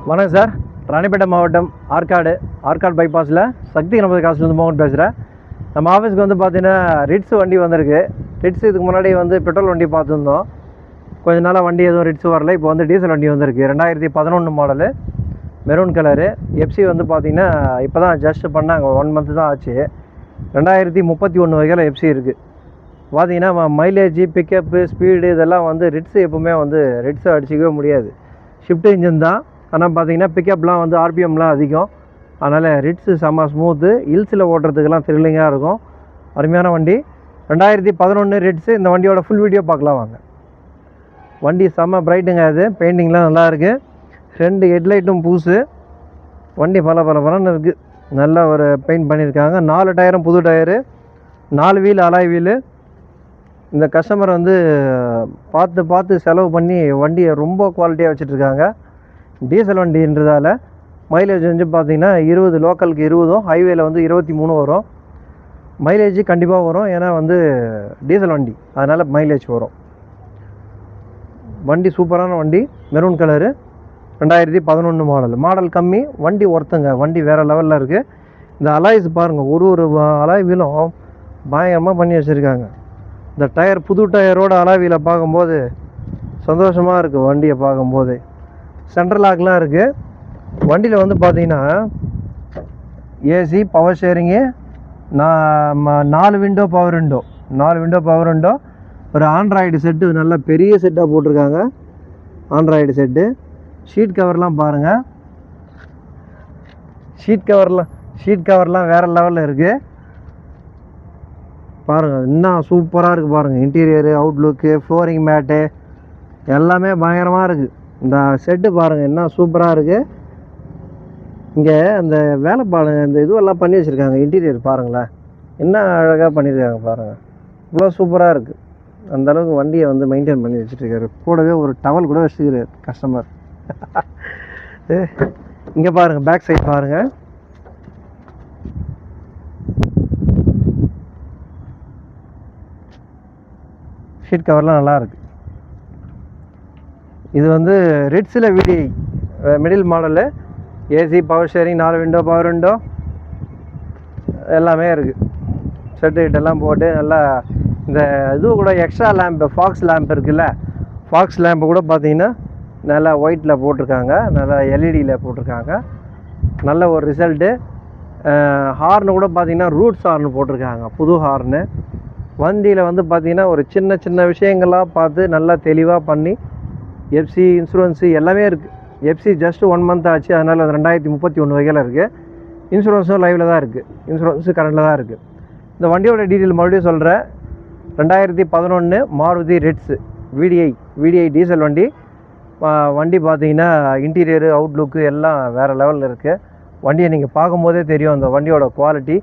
வணக்கம் சார். ராணிப்பேட்டை மாவட்டம் ஆற்காடு பைபாஸில் சக்தி கணபதி காசுலேருந்து மோகன் பேசுகிறேன். நம்ம ஆஃபீஸ்க்கு வந்து பார்த்தீங்கன்னா ரிட்ஸ் வண்டி வந்திருக்கு. ரிட்ஸ் இதுக்கு முன்னாடி வந்து பெட்ரோல் வண்டி பார்த்துருந்தோம். கொஞ்ச நாளாக வண்டி எதுவும் ரிட்ஸ் வரல. இப்போ வந்து டீசல் வண்டி வந்திருக்கு. 2011 மாடலு, மெரூன் கலரு. எஃப்சி வந்து பார்த்திங்கன்னா இப்போ தான் ஜஸ்ட் பண்ணாங்க, 1 மந்த்து தான் ஆச்சு. 2031 வகையில் எஃப்சி இருக்குது. பார்த்தீங்கன்னா மைலேஜ், பிக்கப்பு, ஸ்பீடு இதெல்லாம் வந்து ரிட்ஸ் எப்போவுமே வந்து ரிட்ஸை அடிச்சிக்கவே முடியாது. ஷிஃப்ட் இன்ஜின் தான். ஆனால் பார்த்தீங்கன்னா பிக்கப்லாம் வந்து ஆர்பிஎம்லாம் அதிகம். அதனால் ரிட்ஸு செம்ம ஸ்மூத்து, ஹில்ஸில் ஓட்டுறதுக்கெல்லாம் த்ரில்லிங்காக இருக்கும். அருமையான வண்டி. 2011 ரிட்ஸு. இந்த வண்டியோட ஃபுல் வீடியோ பார்க்கலாம் வாங்க. வண்டி செம்ம பிரைட்டுங்க. அது பெயிண்டிங்லாம் நல்லாயிருக்கு. 2 ஹெட்லைட்டும் பூசு. வண்டி பலன்னு இருக்குது. நல்லா ஒரு பெயிண்ட் பண்ணியிருக்காங்க. 4 டயரும் புது டயரு, 4 வீல் அலாய் வீலு. இந்த கஸ்டமர் வந்து பார்த்து செலவு பண்ணி வண்டியை ரொம்ப குவாலிட்டியாக வச்சுட்ருக்காங்க. டீசல் வண்டின்றதால மைலேஜ் வந்து பார்த்திங்கன்னா 20, லோக்கலுக்கு 20, ஹைவேயில் வந்து 23 வரும். மைலேஜ் கண்டிப்பாக வரும், ஏன்னா வந்து டீசல் வண்டி, அதனால் மைலேஜ் வரும். வண்டி சூப்பரான வண்டி, மெரூன் கலரு, 2011 மாடல் கம்மி. வண்டி ஒர்த்துங்க. வண்டி வேறு லெவலில் இருக்குது. இந்த அலாய்ஸ் பாருங்கள், ஒரு அலாய் வீலும் பயங்கரமாக பண்ணி வச்சுருக்காங்க. இந்த டயர் புது டயரோட அலாய் வீலை பார்க்கும்போது சந்தோஷமாக இருக்குது. வண்டியை பார்க்கும்போது சென்ட்ரல் லாக்லாம் இருக்குது. வண்டியில் வந்து பார்த்திங்கன்னா AC, power sharing, 4 window power window, ஒரு ஆண்ட்ராய்டு செட்டு, நல்ல பெரிய செட்டாக போட்டிருக்காங்க. Android set. ஷீட் கவர்லாம் பாருங்கள். ஷீட் கவர்லாம் வேறு லெவலில் இருக்குது பாருங்கள். இன்னும் சூப்பராக இருக்குது பாருங்கள். இன்டீரியரு, அவுட்லுக்கு, ஃப்ளோரிங் மேட்டு எல்லாமே பயங்கரமாக இருக்குது. இந்த செட்டு பாருங்கள், என்ன சூப்பராக இருக்குது. இங்கே அந்த வேலைப்பாடு, இந்த இதுவெல்லாம் பண்ணி வச்சுருக்காங்க. இன்டீரியர் பாருங்களேன், என்ன அழகாக பண்ணியிருக்காங்க பாருங்கள். இவ்வளோ சூப்பராக இருக்குது. அந்தளவுக்கு வண்டியை வந்து மெயின்டைன் பண்ணி வச்சுட்ருக்காரு. கூடவே ஒரு டவல் கூட வச்சுருக்காரு கஸ்டமர். இங்கே பாருங்கள், பேக் சைட் பாருங்கள். ஷீட் கவர்லாம் நல்லாயிருக்கு. இது வந்து ரிட்ஸில் VDI middle model. AC, power steering, 4 window power window எல்லாமே இருக்குது. செட்டு கிட்டெல்லாம் போட்டு நல்லா இந்த இது கூட எக்ஸ்ட்ரா லேம்பு, ஃபாக்ஸ் லேம்ப் இருக்குல்ல, ஃபாக்ஸ் லேம்பு கூட பார்த்திங்கன்னா நல்லா ஒயிட்டில் போட்டிருக்காங்க, நல்லா எல்இடியில் போட்டிருக்காங்க. நல்ல ஒரு ரிசல்ட்டு. ஹார்னு கூட பார்த்திங்கன்னா ரூட்ஸ் ஹார்னு போட்டிருக்காங்க, புது ஹார்னு. வண்டியில் வந்து பார்த்திங்கன்னா ஒரு சின்ன விஷயங்கள்லாம் பார்த்து நல்லா தெளிவாக பண்ணி, எஃப்சி, இன்சூரன்ஸு எல்லாமே இருக்குது. எஃப்சி ஜஸ்ட் 1 மந்த் ஆச்சு, அதனால் 2031 வகையில் இருக்குது. இன்சூரன்ஸும் லைவில் தான் இருக்குது. இன்சூரன்ஸு கரண்டில் தான் இருக்குது. இந்த வண்டியோட டீட்டெயில் மறுபடியும் சொல்கிறேன். 2011 மாருதி ரிட்ஸு விடிஐ டீசல் வண்டி. வண்டி பார்த்திங்கன்னா இன்டீரியரு, அவுட்லுக்கு எல்லாம் வேறு லெவலில் இருக்குது. வண்டியை நீங்கள் பார்க்கும்போதே தெரியும் அந்த வண்டியோட குவாலிட்டி.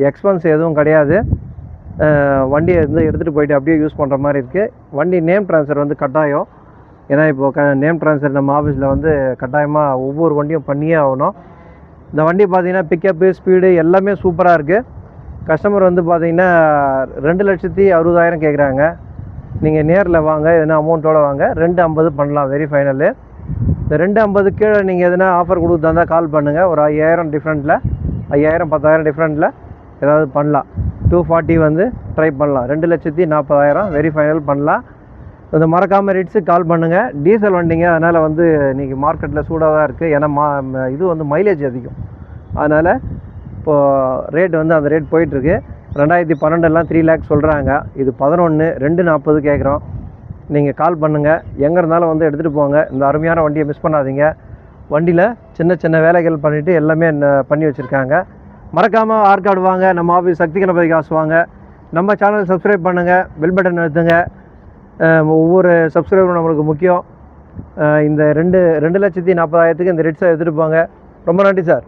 எக்ஸ்பென்ஸ் எதுவும் கிடையாது. வண்டியை வந்து எடுத்துகிட்டு போயிட்டு அப்படியே யூஸ் பண்ணுற மாதிரி இருக்குது. வண்டி நேம் ட்ரான்ஸ்ஃபர் வந்து கட்டாயம். ஏன்னா இப்போது நேம் ட்ரான்ஸ்ஃபர் நம்ம ஆஃபீஸில் வந்து கட்டாயமாக ஒவ்வொரு வண்டியும் பண்ணியே ஆகணும். இந்த வண்டி பார்த்திங்கன்னா பிக்கப்பு, ஸ்பீடு எல்லாமே சூப்பராக இருக்குது. கஸ்டமர் வந்து பார்த்திங்கன்னா 2,60,60,000 கேட்குறாங்க. நீங்கள் நேரில் வாங்க, எதுனா அமௌண்ட்டோடு வாங்க, 250 பண்ணலாம், வெரி ஃபைனலு. இந்த 250 கீழே நீங்கள் எதுனா ஆஃபர் கொடுத்தாந்தா கால் பண்ணுங்கள். ஒரு 5,000 டிஃப்ரெண்ட்டில், 5,000 10,000 டிஃப்ரெண்ட்டில் ஏதாவது பண்ணலாம். 240 வந்து ட்ரை பண்ணலாம். 2,40,000 வெரி ஃபைனல் பண்ணலாம். இந்த மறக்காமல் ரிட்ஸுக்கு கால் பண்ணுங்கள். டீசல் வண்டிங்க, அதனால் வந்து இன்றைக்கி மார்க்கெட்டில் சூடாக தான் இருக்குது. ஏன்னா இது வந்து மைலேஜ் அதிகம். அதனால் இப்போது ரேட் வந்து அந்த ரேட் போயிட்டுருக்கு. 2012 3 லேக் சொல்கிறாங்க. இது 11, 240 கேட்குறோம். நீங்கள் கால் பண்ணுங்கள். எங்கே இருந்தாலும் வந்து எடுத்துகிட்டு போங்க. இந்த அருமையான வண்டியை மிஸ் பண்ணாதீங்க. வண்டியில் சின்ன வேலைகள் பண்ணிவிட்டு எல்லாமே பண்ணி வச்சுருக்காங்க. மறக்காமல் ஆற்காடு வாங்க. நம்ம ஆஃபீஸ் சக்தி கணபதி காசு வாங்க. நம்ம சேனல் சப்ஸ்கிரைப் பண்ணுங்கள், பெல் பட்டன் அழுத்துங்க. ஒவ்வொரு சப்ஸ்கிரைபரும் நம்மளுக்கு முக்கியம். இந்த 2,40,000 இந்த ரிட்ஸை எடுத்துகிட்டு போங்க. ரொம்ப நன்றி சார்.